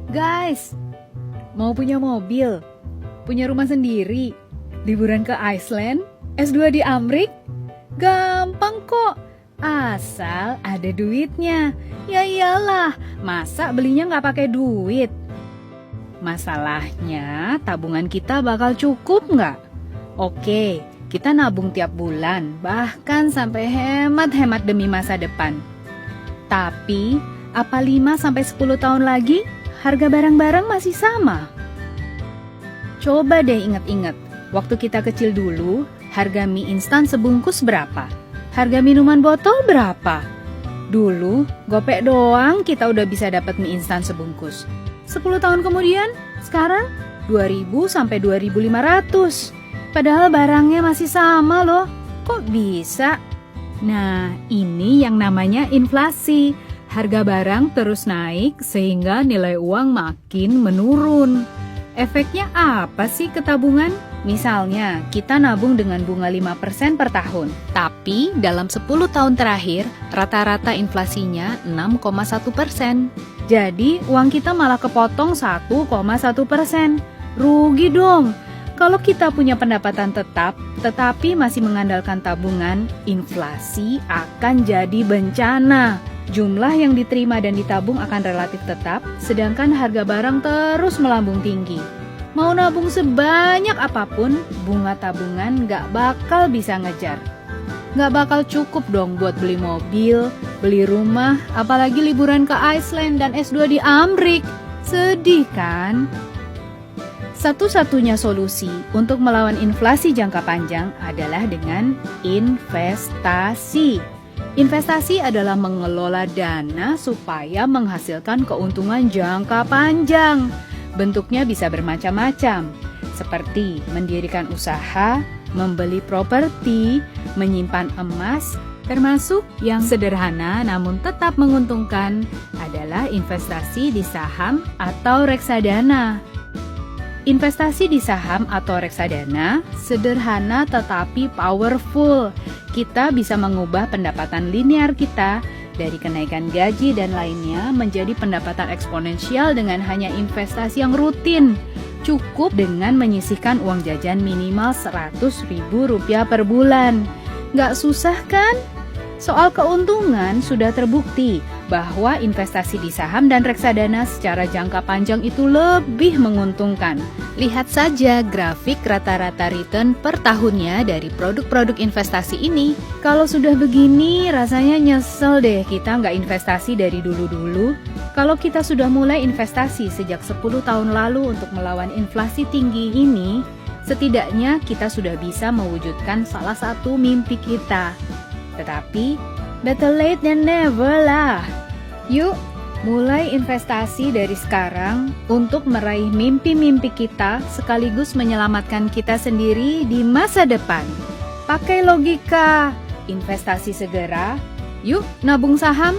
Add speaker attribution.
Speaker 1: Guys, mau punya mobil, punya rumah sendiri, liburan ke Iceland, S2 di Amrik? Gampang kok, asal ada duitnya. Ya iyalah, masa belinya nggak pakai duit? Masalahnya tabungan kita bakal cukup nggak? Oke, kita nabung tiap bulan, bahkan sampai hemat-hemat demi masa depan. Tapi, apa 5-10 tahun lagi harga barang-barang masih sama? Coba deh ingat-ingat, waktu kita kecil dulu, harga mie instan sebungkus berapa? Harga minuman botol berapa? Dulu, gopek doang kita udah bisa dapat mie instan sebungkus. 10 tahun kemudian, sekarang 2.000 sampai 2.500. Padahal barangnya masih sama loh. Kok bisa? Nah, ini yang namanya inflasi. Harga barang terus naik sehingga nilai uang makin menurun. Efeknya apa sih ke tabungan? Misalnya, kita nabung dengan bunga 5% per tahun. Tapi dalam 10 tahun terakhir, rata-rata inflasinya 6,1%. Jadi, uang kita malah kepotong 1,1%. Rugi dong. Kalau kita punya pendapatan tetap, tetapi masih mengandalkan tabungan, inflasi akan jadi bencana. Jumlah yang diterima dan ditabung akan relatif tetap, sedangkan harga barang terus melambung tinggi. Mau nabung sebanyak apapun, bunga tabungan nggak bakal bisa ngejar. Nggak bakal cukup dong buat beli mobil, beli rumah, apalagi liburan ke Iceland dan S2 di Amrik. Sedih kan? Satu-satunya solusi untuk melawan inflasi jangka panjang adalah dengan investasi. Investasi adalah mengelola dana supaya menghasilkan keuntungan jangka panjang. Bentuknya bisa bermacam-macam, seperti mendirikan usaha, membeli properti, menyimpan emas, termasuk yang sederhana namun tetap menguntungkan adalah investasi di saham atau reksadana. Investasi di saham atau reksadana sederhana tetapi powerful. Kita bisa mengubah pendapatan linear kita dari kenaikan gaji dan lainnya menjadi pendapatan eksponensial dengan hanya investasi yang rutin. Cukup dengan menyisihkan uang jajan minimal Rp100.000 per bulan. Nggak susah kan? Soal keuntungan sudah terbukti bahwa investasi di saham dan reksadana secara jangka panjang itu lebih menguntungkan. Lihat saja grafik rata-rata return per tahunnya dari produk-produk investasi ini. Kalau sudah begini, rasanya nyesel deh kita nggak investasi dari dulu-dulu. Kalau kita sudah mulai investasi sejak 10 tahun lalu untuk melawan inflasi tinggi ini, setidaknya kita sudah bisa mewujudkan salah satu mimpi kita. Tetapi, better late than never lah. Yuk, mulai investasi dari sekarang untuk meraih mimpi-mimpi kita sekaligus menyelamatkan kita sendiri di masa depan. Pakai logika, investasi segera. Yuk, nabung saham.